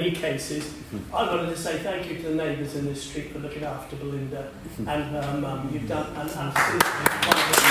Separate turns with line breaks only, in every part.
many cases. I wanted to say thank you to the neighbours in this street for looking after Belinda and her mum. You've done an absolutely wonderful.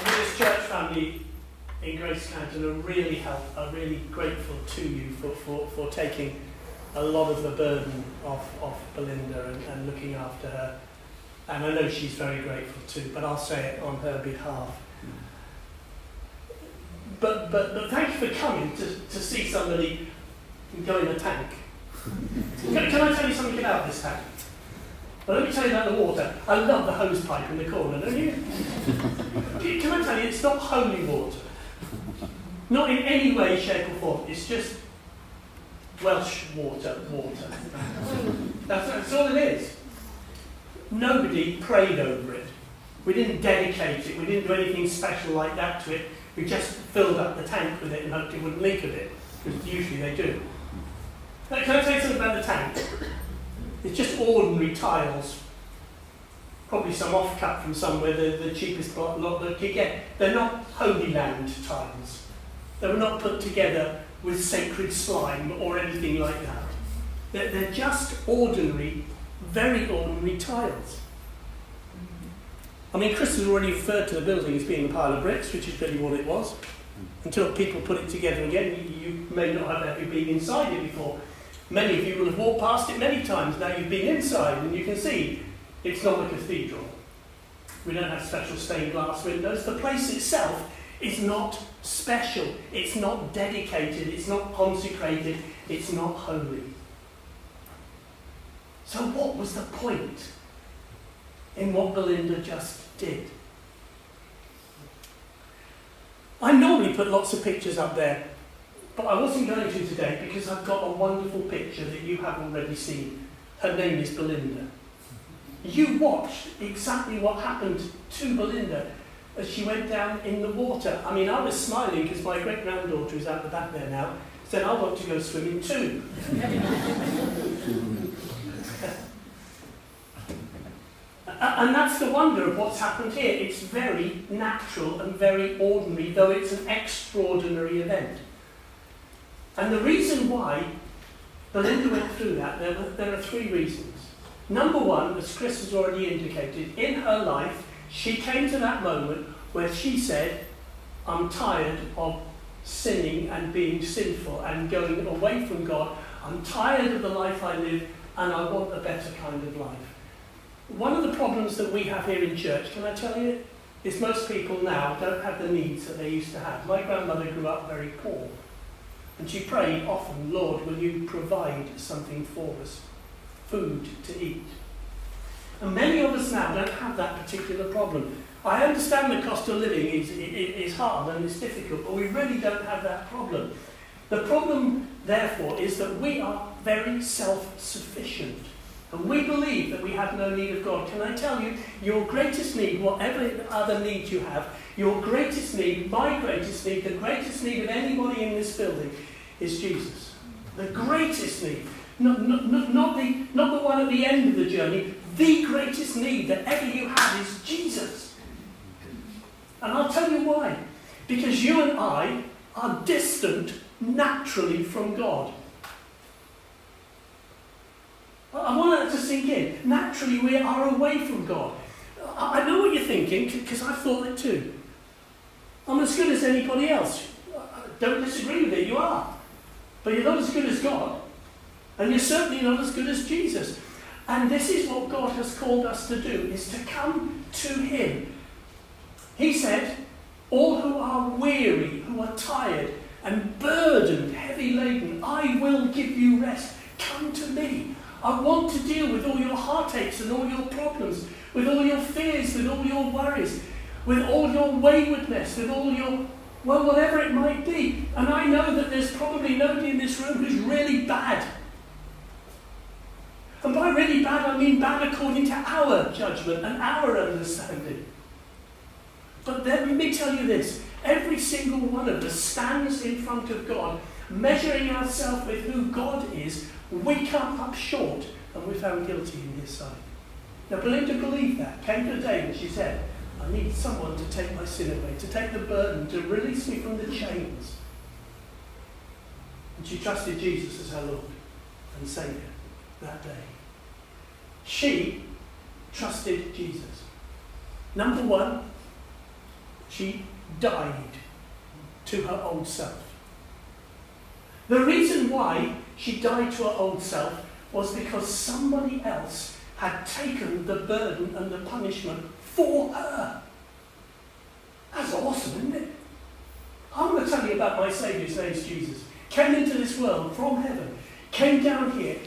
This church family in Grace Canton are really grateful to you for taking a lot of the burden off Belinda and looking after her. And I know she's very grateful too, but I'll say it on her behalf. But thank you for coming to see somebody go in a tank. Can I tell you something about this tank? Well, let me tell you about the water. I love the hose pipe in the corner, don't you? Can I tell you, it's not holy water. Not in any way, shape or form. It's just Welsh water. That's all it is. Nobody prayed over it. We didn't dedicate it. We didn't do anything special like that to it. We just filled up the tank with it and hoped it wouldn't leak a bit, because usually they do. Now, can I tell you something about the tank? It's just ordinary tiles. Probably some off-cut from somewhere, the cheapest lot that you get. They're not Holy Land tiles. They were not put together with sacred slime or anything like that. They're just ordinary, very ordinary tiles. I mean, Chris has already referred to the building as being a pile of bricks, which is really what it was. Until people put it together again, you may not have ever been inside it before. Many of you will have walked past it many times. Now you've been inside and you can see it's not a cathedral. We don't have special stained glass windows. The place itself is not special. It's not dedicated. It's not consecrated. It's not holy. So what was the point in what Belinda just did? I normally put lots of pictures up there, but I wasn't going to today because I've got a wonderful picture that you have already seen. Her name is Belinda. You watched exactly what happened to Belinda as she went down in the water. I mean, I was smiling because my great-granddaughter is out the back there now, said, I want to go swimming too. And that's the wonder of what's happened here. It's very natural and very ordinary, though it's an extraordinary event. And the reason why Belinda went through that, there are three reasons. Number one, as Chris has already indicated, in her life, she came to that moment where she said, I'm tired of sinning and being sinful and going away from God. I'm tired of the life I live and I want a better kind of life. One of the problems that we have here in church, can I tell you, is most people now don't have the needs that they used to have. My grandmother grew up very poor, and she prayed often, Lord, will you provide something for us, food to eat? And many of us now don't have that particular problem. I understand the cost of living is hard and it's difficult, but we really don't have that problem. The problem, therefore, is that we are very self-sufficient. And we believe that we have no need of God. Can I tell you, your greatest need, whatever other need you have, your greatest need, my greatest need, the greatest need of anybody in this building is Jesus. The greatest need. Not the one at the end of the journey. The greatest need that ever you have is Jesus. And I'll tell you why. Because you and I are distant naturally from God. I want that to sink in. Naturally, we are away from God. I know what you're thinking, because I've thought it too. I'm as good as anybody else. Don't disagree with it, you are. But you're not as good as God. And you're certainly not as good as Jesus. And this is what God has called us to do, is to come to Him. He said, all who are weary, who are tired and burdened, heavy laden, I will give you rest. Come to me. I want to deal with all your heartaches and all your problems, with all your fears, with all your worries, with all your waywardness, with all your, well, whatever it might be. And I know that there's probably nobody in this room who's really bad. And by really bad, I mean bad according to our judgment and our understanding. But then let me tell you this, every single one of us stands in front of God, measuring ourselves with who God is. We come up short and we're found guilty in His sight. Now Belinda believed that. Came to a day when she said, I need someone to take my sin away, to take the burden, to release me from the chains. And she trusted Jesus as her Lord and Saviour that day. She trusted Jesus. Number one, she died to her old self. The reason why she died to her old self was because somebody else had taken the burden and the punishment for her. That's awesome, isn't it? I'm going to tell you about my Saviour's name is Jesus. Came into this world from heaven, came down here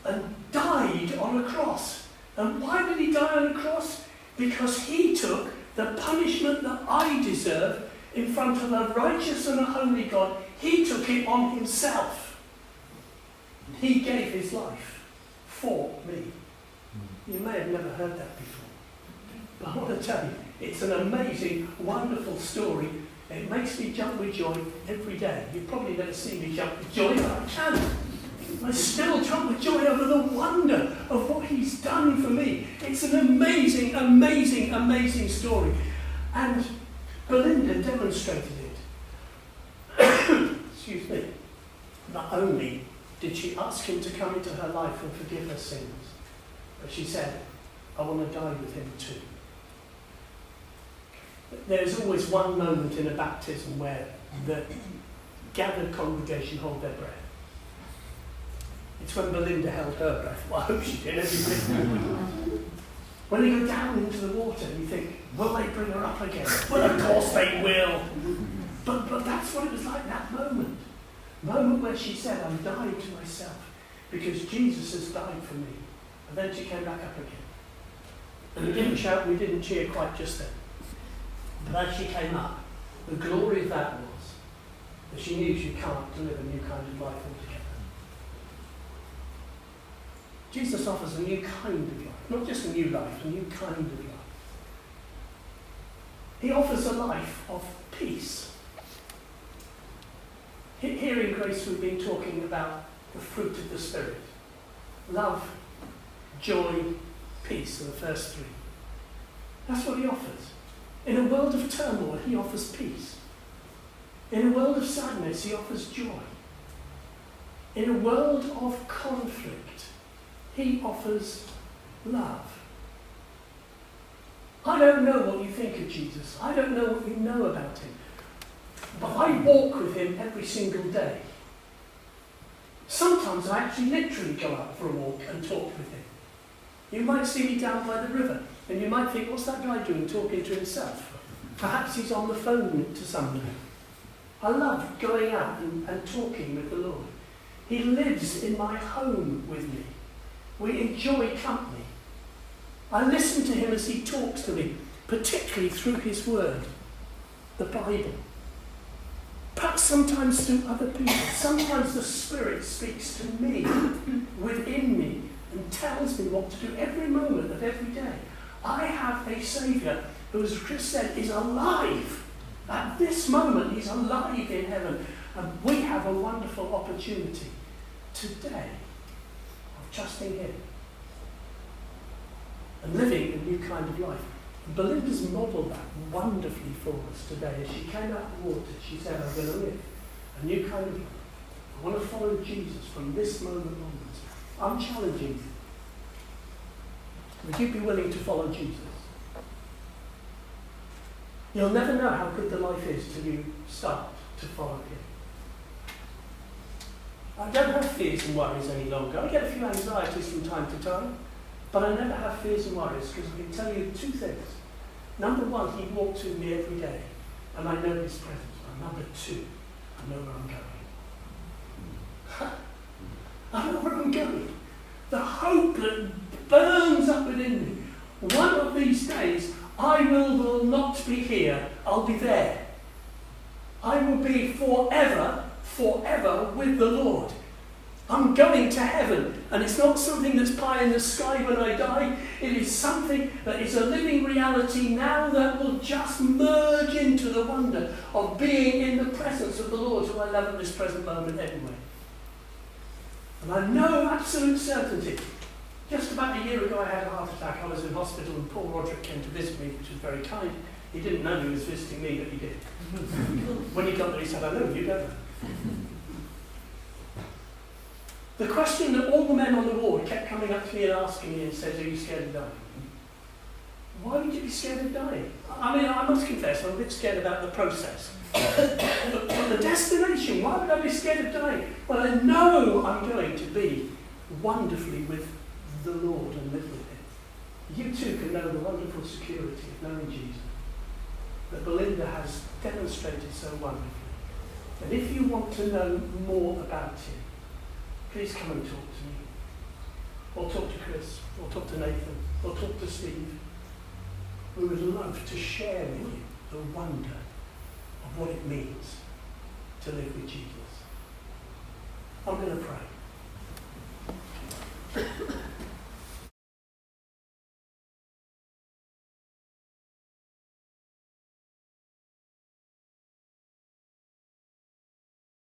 and died on a cross. And why did he die on a cross? Because he took the punishment that I deserve in front of a righteous and a holy God. He took it on himself. He gave his life for me. You may have never heard that before. But I want to tell you, it's an amazing, wonderful story. It makes me jump with joy every day. You've probably never seen me jump with joy, but I can. I still jump with joy over the wonder of what he's done for me. It's an amazing, amazing, amazing story. And Belinda demonstrated it. Excuse me. Not only did she ask him to come into her life and forgive her sins, but she said, I want to die with him too. There's always one moment in a baptism where the gathered congregation hold their breath. It's when Belinda held her breath. Well, I hope she did anyway. When they go down into the water, you think, will they bring her up again? Well, of course they will. But that's what it was like, that moment. Moment where she said, I'm dying to myself because Jesus has died for me. And then she came back up again. And we didn't shout, we didn't cheer quite just then. But as she came up, the glory of that was that she knew she can't live a new kind of life altogether. Jesus offers a new kind of life, not just a new life, a new kind of life. He offers a life of peace. Here in Grace we've been talking about the fruit of the Spirit. Love, joy, peace are the first three. That's what he offers. In a world of turmoil, he offers peace. In a world of sadness, he offers joy. In a world of conflict, he offers love. I don't know what you think of Jesus. I don't know what you know about him. But I walk with him every single day. Sometimes I actually literally go out for a walk and talk with him. You might see me down by the river, and you might think, what's that guy doing talking to himself? Perhaps he's on the phone to somebody. I love going out and talking with the Lord. He lives in my home with me. We enjoy company. I listen to him as he talks to me, particularly through his word, the Bible. Perhaps sometimes through other people. Sometimes the Spirit speaks to me, within me, and tells me what to do every moment of every day. I have a Saviour who, as Chris said, is alive. At this moment, he's alive in heaven. And we have a wonderful opportunity today of trusting him and living a new kind of life. Belinda's modelled that wonderfully for us today. As she came out of the water, she said, I'm going to live a new kind of life. I want to follow Jesus from this moment onwards. I'm challenging you. Would you be willing to follow Jesus? You'll never know how good the life is till you start to follow him. I don't have fears and worries any longer. I get a few anxieties from time to time, but I never have fears and worries because I can tell you two things. Number one, he walks with me every day, and I know his presence. And number two, I know where I'm going. I know where I'm going. The hope that burns up within me. One of these days, I will not be here. I'll be there. I will be forever with the Lord. I'm going to heaven, and it's not something that's pie in the sky when I die. It is something that is a living reality now that will just merge into the wonder of being in the presence of the Lord, who I love at this present moment anyway. And I know absolute certainty Just about a year ago I had a heart attack. I was in hospital and Paul Roderick came to visit me, which was very kind. He didn't know he was visiting me, but he did. When he got there he said, I know you, don't I? The question that all the men on the ward kept coming up to me and asking me and said, are you scared of dying? Why would you be scared of dying? I mean, I must confess, I'm a bit scared about the process. But the destination, why would I be scared of dying? Well, I know I'm going to be wonderfully with the Lord and live with him. You too can know the wonderful security of knowing Jesus that Belinda has demonstrated so wonderfully. And if you want to know more about him, please come and talk to me. Or talk to Chris, or talk to Nathan, or talk to Steve. We would love to share with you the wonder of what it means to live with Jesus. I'm going to pray.